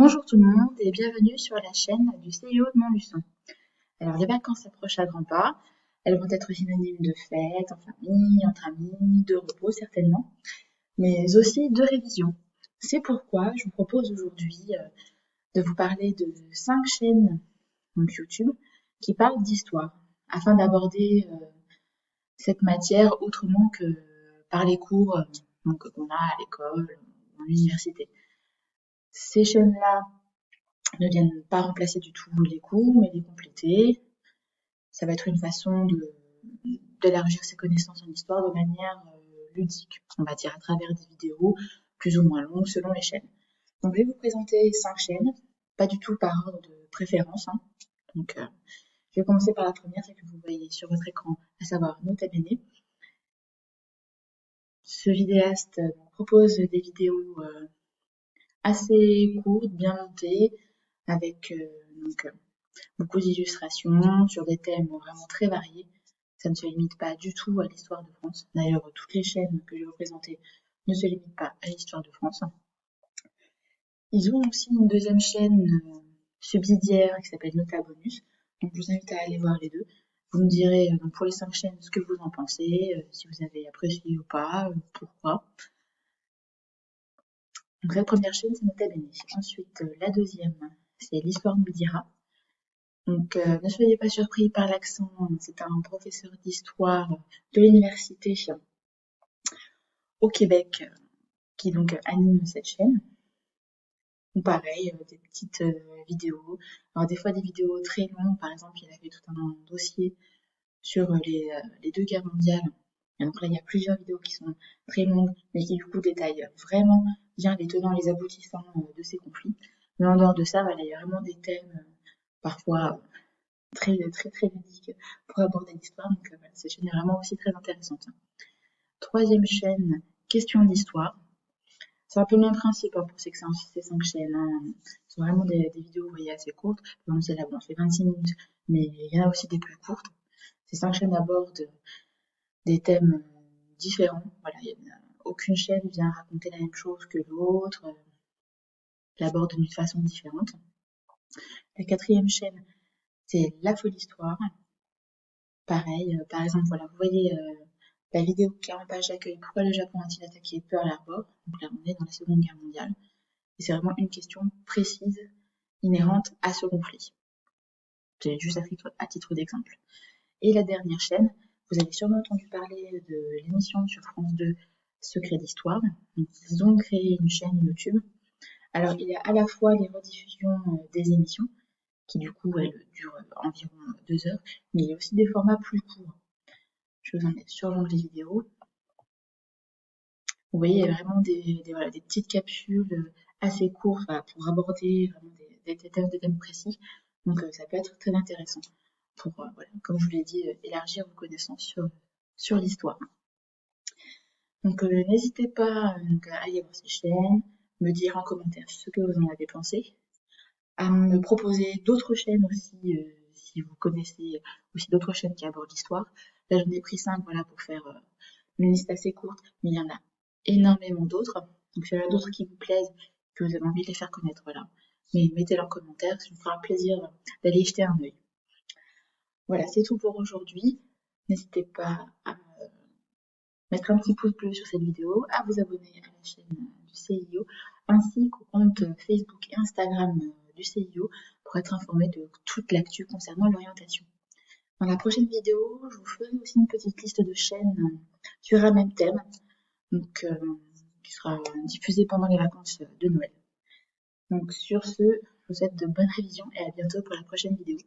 Bonjour tout le monde et bienvenue sur la chaîne du CIO de Montluçon. Alors les vacances approchent à grands pas, elles vont être synonymes de fêtes, en famille, entre amis, de repos certainement, mais aussi de révision. C'est pourquoi je vous propose aujourd'hui de vous parler de 5 chaînes donc YouTube qui parlent d'histoire, afin d'aborder cette matière autrement que par les cours qu'on a à l'école ou à l'université. Ces chaînes-là ne viennent pas remplacer du tout les cours, mais les compléter. Ça va être une façon d'élargir ses connaissances en histoire de manière ludique, on va dire à travers des vidéos plus ou moins longues selon les chaînes. Donc je vais vous présenter 5 chaînes, pas du tout par ordre de préférence. Donc je vais commencer par la première, celle que vous voyez sur votre écran, à savoir Nota Bene. Ce vidéaste propose des vidéos assez courtes, bien montées, avec beaucoup d'illustrations sur des thèmes vraiment très variés. Ça ne se limite pas du tout à l'histoire de France. D'ailleurs, toutes les chaînes que je vais vous présenter ne se limitent pas à l'histoire de France. Ils ont aussi une deuxième chaîne subsidiaire qui s'appelle Nota Bonus. Donc, je vous invite à aller voir les deux. Vous me direz pour les 5 chaînes ce que vous en pensez, si vous avez apprécié ou pas, pourquoi. Donc, cette première chaîne, c'est Nota Bene. Ensuite, la deuxième, c'est l'histoire nous le dira. Donc, ne soyez pas surpris par l'accent, c'est un professeur d'histoire de l'université au Québec qui donc anime cette chaîne. Ou pareil, des petites vidéos. Alors des fois des vidéos très longues, par exemple il a fait tout un dossier sur les 2 guerres mondiales. Et donc là il y a plusieurs vidéos qui sont très longues, mais qui du coup détaillent vraiment bien les tenants et les aboutissants de ces conflits. Mais en dehors de ça, voilà, il y a vraiment des thèmes parfois très ludique pour aborder l'histoire. Donc voilà, cette chaîne est vraiment aussi très intéressante. Troisième chaîne, question d'histoire. C'est un peu le même principe pour ces 5 chaînes. C'est vraiment des vidéos, vous voyez, assez courtes. Par exemple, celle-là, bon, fait 26 minutes, mais il y en a aussi des plus courtes. Ces 5 chaînes abordent des thèmes différents. Voilà, aucune chaîne vient raconter la même chose que l'autre, l'aborde d'une façon différente. La quatrième chaîne, c'est La Folle Histoire. Pareil, par exemple, voilà, vous voyez la vidéo 40 pages d'accueil, pourquoi le Japon a-t-il attaqué Pearl Harbor? Donc là, on est dans la Seconde Guerre mondiale. Et c'est vraiment une question précise, inhérente à ce conflit. C'est juste à titre d'exemple. Et la dernière chaîne, vous avez sûrement entendu parler de l'émission sur France 2, Secret d'Histoire. Donc, ils ont créé une chaîne YouTube. Alors, il y a à la fois les rediffusions des émissions, qui du coup, elles durent environ 2 heures, mais il y a aussi des formats plus courts. Je vous en mets sur l'onglet vidéo. Vous voyez, il y a vraiment des petites capsules assez courtes pour aborder vraiment des thèmes précis. Donc ça peut être très intéressant pour, comme je vous l'ai dit, élargir vos connaissances sur l'histoire. Donc n'hésitez pas à aller voir ces chaînes, me dire en commentaire ce que vous en avez pensé, à me proposer d'autres chaînes aussi, si vous connaissez aussi d'autres chaînes qui abordent l'histoire. Là, j'en ai pris 5 voilà, pour faire une liste assez courte, mais il y en a énormément d'autres. Donc, s'il y en a d'autres qui vous plaisent, que vous avez envie de les faire connaître, voilà. Mais mettez-les en commentaire, ça me fera plaisir d'aller y jeter un œil. Voilà, c'est tout pour aujourd'hui. N'hésitez pas à mettre un petit pouce bleu sur cette vidéo, à vous abonner à la chaîne du CIO, ainsi qu'au compte Facebook et Instagram du CIO pour être informé de toute l'actu concernant l'orientation. Dans la prochaine vidéo, je vous ferai aussi une petite liste de chaînes sur un même thème, donc qui sera diffusée pendant les vacances de Noël. Donc sur ce, je vous souhaite de bonnes révisions et à bientôt pour la prochaine vidéo.